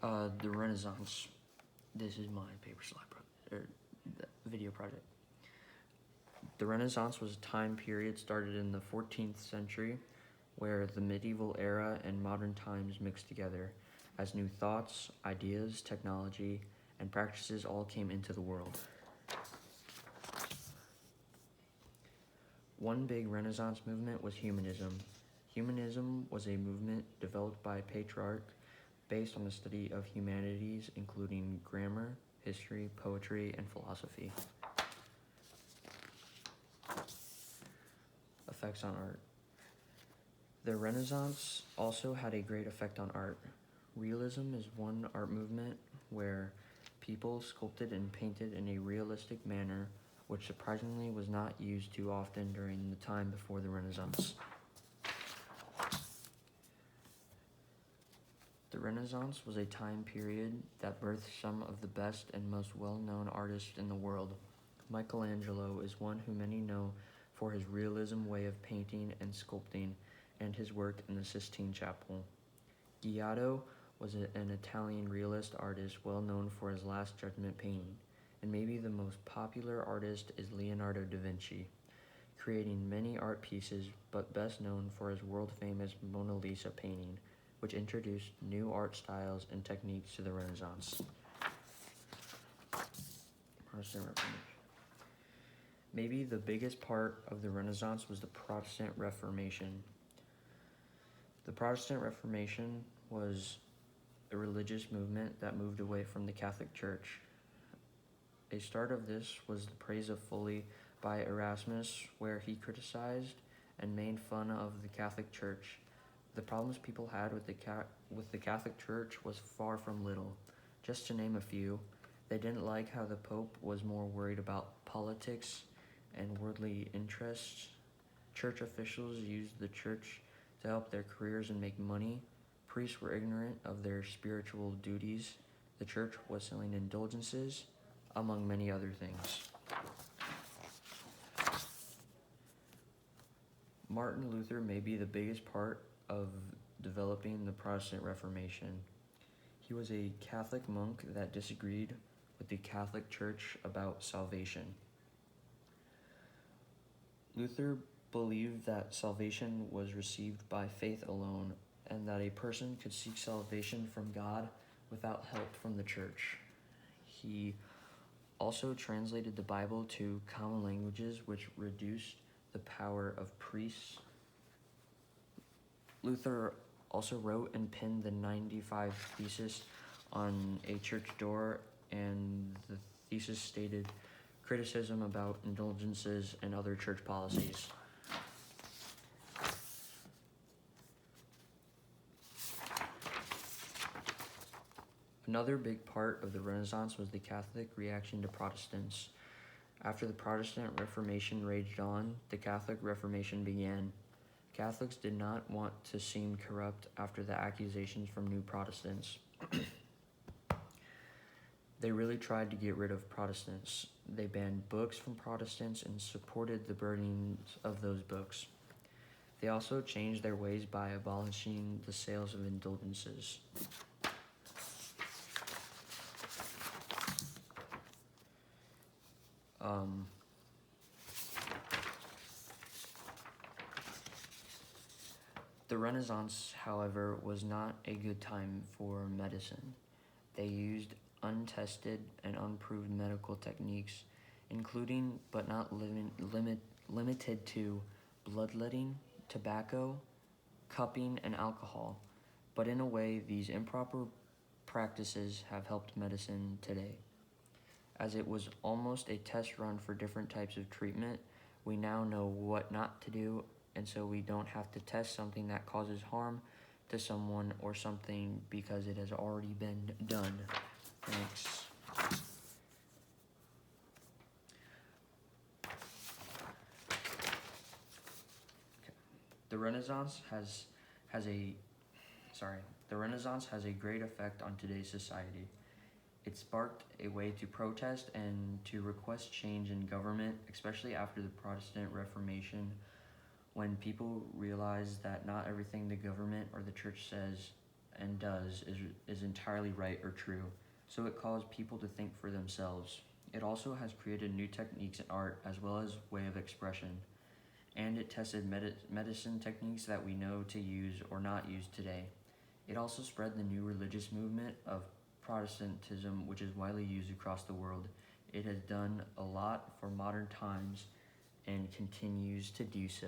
The Renaissance. This is my paper slide video project. The Renaissance was a time period started in the 14th century where the medieval era and modern times mixed together as new thoughts, ideas, technology, and practices all came into the world. One big Renaissance movement was humanism. Humanism was a movement developed by Petrarch based on the study of humanities, including grammar, history, poetry, and philosophy. Effects on art. The Renaissance also had a great effect on art. Realism is one art movement where people sculpted and painted in a realistic manner, which surprisingly was not used too often during the time before the Renaissance. The Renaissance was a time period that birthed some of the best and most well-known artists in the world. Michelangelo is one who many know for his realism way of painting and sculpting and his work in the Sistine Chapel. Giotto was an Italian realist artist well known for his Last Judgment painting, and maybe the most popular artist is Leonardo da Vinci, creating many art pieces but best known for his world-famous Mona Lisa painting, which introduced new art styles and techniques to the Renaissance. Protestant Reformation. Maybe the biggest part of the Renaissance was the Protestant Reformation. The Protestant Reformation was a religious movement that moved away from the Catholic Church. A start of this was the Praise of Folly by Erasmus, where he criticized and made fun of the Catholic Church. The problems people had with the Catholic Church was far from little. Just to name a few, they didn't like how the Pope was more worried about politics and worldly interests. Church officials used the church to help their careers and make money. Priests were ignorant of their spiritual duties. The church was selling indulgences, among many other things. Martin Luther may be the biggest part of developing the Protestant Reformation. He was a Catholic monk that disagreed with the Catholic Church about salvation. Luther believed that salvation was received by faith alone, and that a person could seek salvation from God without help from the church. He also translated the Bible to common languages, which reduced the power of priests. Luther also wrote and pinned the 95 Theses on a church door, and the thesis stated criticism about indulgences and other church policies. Another big part of the Renaissance was the Catholic reaction to Protestants. After the Protestant Reformation raged on, the Catholic Reformation began. Catholics did not want to seem corrupt after the accusations from new Protestants. They really tried to get rid of Protestants. They banned books from Protestants and supported the burning of those books. They also changed their ways by abolishing the sales of indulgences. The Renaissance, however, was not a good time for medicine. They used untested and unproved medical techniques, including but not limited to bloodletting, tobacco, cupping, and alcohol. But in a way, these improper practices have helped medicine today. As it was almost a test run for different types of treatment, we now know what not to do, and so we don't have to test something that causes harm to someone or something because it has already been done. Thanks. Okay. The Renaissance has a great effect on today's society. It sparked a way to protest and to request change in government, especially after the Protestant Reformation, when people realized that not everything the government or the church says and does is entirely right or true, so it calls people to think for themselves. It also has created new techniques in art as well as way of expression, and it tested medicine techniques that we know to use or not use today. It also spread the new religious movement of Protestantism, which is widely used across the world. It has done a lot for modern times and continues to do so.